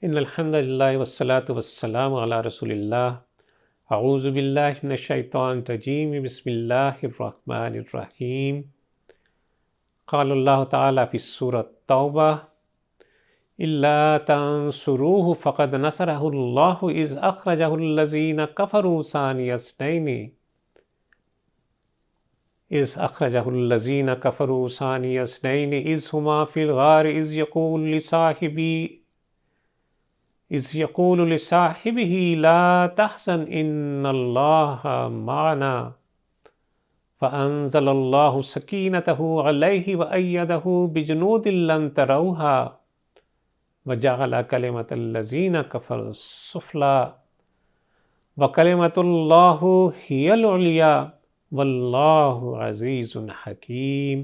ان الحمد للہ والصلاة والسلام علی رسول اللہ۔ اعوذ باللہ من الشیطان الرجیم، بسم اللہ الرحمن الرحیم۔ قال اللہ تعالیٰ فی سورۃ توبہ: الا تنصروہ فقد نصرہ اللہ اذ اخرجہ الذین کفروا ثانی اثنین اذ ہما فی الغار اذ یقول لصاحبہ لا تحزن ان اللہ معنا فانزل اللہ سکینتہ علیہ وأیدہ بجنود لم تروہا وجعل کلمۃ الذین کفروا السفلی وکلمۃ اللہ ہی العلیٰ واللہ عزیز حکیم۔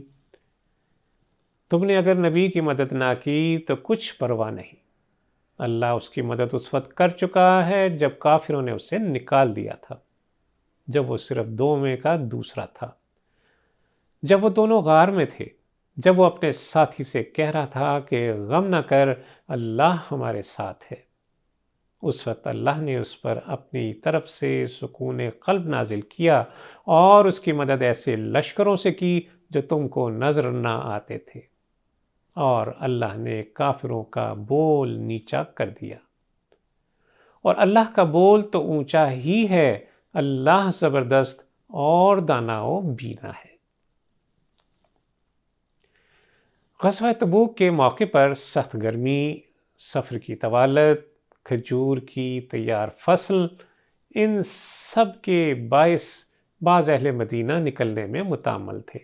تم نے اگر نبی کی مدد نہ کی تو کچھ پرواہ نہیں، اللہ اس کی مدد اس وقت کر چکا ہے جب کافروں نے اسے نکال دیا تھا، جب وہ صرف دو میں کا دوسرا تھا، جب وہ دونوں غار میں تھے، جب وہ اپنے ساتھی سے کہہ رہا تھا کہ غم نہ کر، اللہ ہمارے ساتھ ہے۔ اس وقت اللہ نے اس پر اپنی طرف سے سکون قلب نازل کیا اور اس کی مدد ایسے لشکروں سے کی جو تم کو نظر نہ آتے تھے، اور اللہ نے کافروں کا بول نیچا کر دیا۔ اور اللہ کا بول تو اونچا ہی ہے، اللہ زبردست اور دانا و بینا ہے۔ غزوہ تبوک کے موقع پر سخت گرمی، سفر کی طوالت، کھجور کی تیار فصل، ان سب کے باعث بعض اہل مدینہ نکلنے میں متعمل تھے۔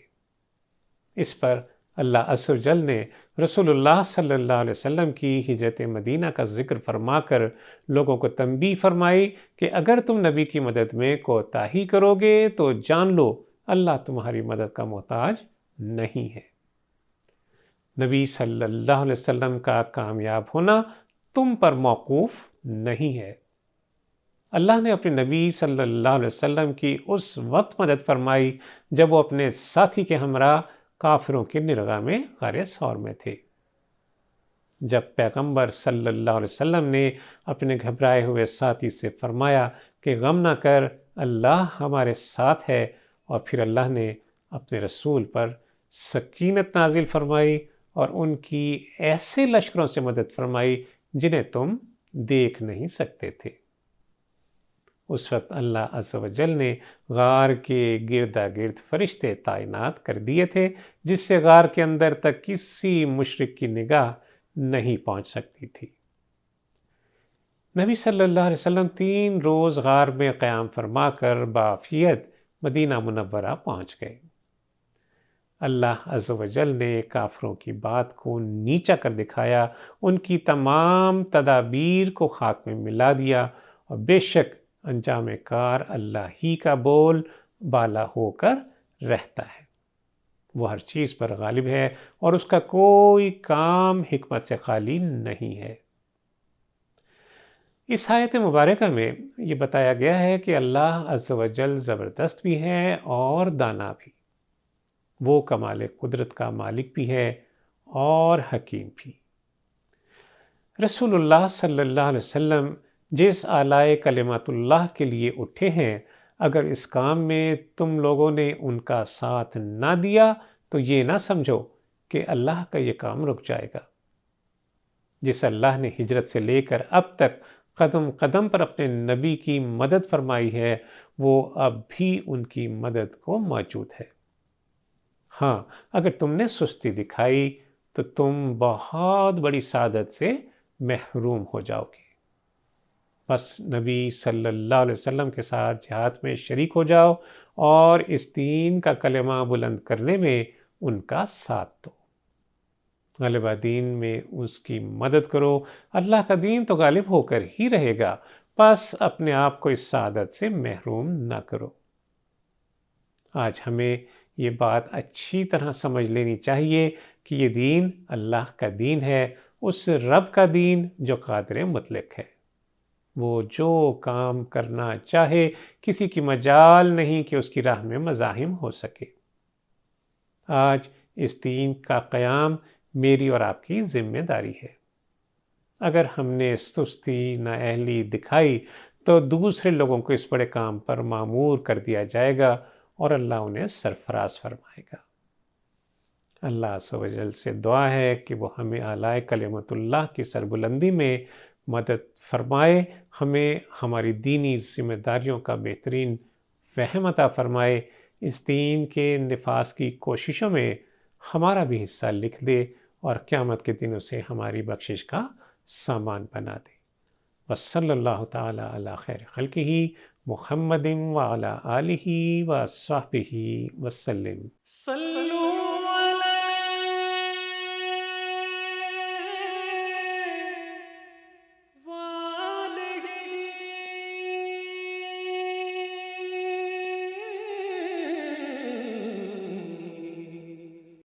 اس پر اللہ عز و جل نے رسول اللہ صلی اللہ علیہ وسلم کی ہجرت مدینہ کا ذکر فرما کر لوگوں کو تنبیہ فرمائی کہ اگر تم نبی کی مدد میں کوتاہی کرو گے تو جان لو اللہ تمہاری مدد کا محتاج نہیں ہے۔ نبی صلی اللہ علیہ وسلم کا کامیاب ہونا تم پر موقوف نہیں ہے۔ اللہ نے اپنے نبی صلی اللہ علیہ وسلم کی اس وقت مدد فرمائی جب وہ اپنے ساتھی کے ہمراہ کافروں کے نرغہ میں غار ثور میں تھے۔ جب پیغمبر صلی اللہ علیہ وسلم نے اپنے گھبرائے ہوئے ساتھی سے فرمایا کہ غم نہ کر، اللہ ہمارے ساتھ ہے، اور پھر اللہ نے اپنے رسول پر سکینت نازل فرمائی اور ان کی ایسے لشکروں سے مدد فرمائی جنہیں تم دیکھ نہیں سکتے تھے، اس وقت اللہ عز و جل نے غار کے گردا گرد فرشتے تعینات کر دیے تھے جس سے غار کے اندر تک کسی مشرک کی نگاہ نہیں پہنچ سکتی تھی۔ نبی صلی اللہ علیہ وسلم 3 روز غار میں قیام فرما کر بعافیت مدینہ منورہ پہنچ گئے۔ اللہ عز و جل نے کافروں کی بات کو نیچا کر دکھایا، ان کی تمام تدابیر کو خاک میں ملا دیا، اور بے شک انجام کار اللہ ہی کا بول بالا ہو کر رہتا ہے، وہ ہر چیز پر غالب ہے اور اس کا کوئی کام حکمت سے خالی نہیں ہے۔ اس آیت مبارکہ میں یہ بتایا گیا ہے کہ اللہ عز و جل زبردست بھی ہے اور دانا بھی، وہ کمال قدرت کا مالک بھی ہے اور حکیم بھی۔ رسول اللہ صلی اللہ علیہ وسلم جس اعلیٰ کلمات اللہ کے لیے اٹھے ہیں، اگر اس کام میں تم لوگوں نے ان کا ساتھ نہ دیا تو یہ نہ سمجھو کہ اللہ کا یہ کام رک جائے گا۔ جس اللہ نے ہجرت سے لے کر اب تک قدم قدم پر اپنے نبی کی مدد فرمائی ہے، وہ اب بھی ان کی مدد کو موجود ہے۔ ہاں، اگر تم نے سستی دکھائی تو تم بہت بڑی سعادت سے محروم ہو جاؤ گے۔ بس نبی صلی اللہ علیہ وسلم کے ساتھ جہاد میں شریک ہو جاؤ اور اس دین کا کلمہ بلند کرنے میں ان کا ساتھ دو۔ غلبہ دین میں اس کی مدد کرو، اللہ کا دین تو غالب ہو کر ہی رہے گا، بس اپنے آپ کو اس سعادت سے محروم نہ کرو۔ آج ہمیں یہ بات اچھی طرح سمجھ لینی چاہیے کہ یہ دین اللہ کا دین ہے، اس رب کا دین جو قادر مطلق ہے۔ وہ جو کام کرنا چاہے، کسی کی مجال نہیں کہ اس کی راہ میں مزاحم ہو سکے۔ آج اس دین کا قیام میری اور آپ کی ذمہ داری ہے۔ اگر ہم نے سستی نااہلی دکھائی تو دوسرے لوگوں کو اس بڑے کام پر مامور کر دیا جائے گا اور اللہ انہیں سرفراز فرمائے گا۔ اللہ عز و جل سے دعا ہے کہ وہ ہمیں اعلیٰ کلمت اللہ کی سربلندی میں مدد فرمائے، ہمیں ہماری دینی ذمہ داریوں کا بہترین فہم عطا فرمائے، اس دین کے نفاذ کی کوششوں میں ہمارا بھی حصہ لکھ دے اور قیامت کے دن اسے ہماری بخشش کا سامان بنا دے۔ وصلی اللہ تعالی علی خیر خلقہ محمد وعلی آلہ وصحبہ وسلم۔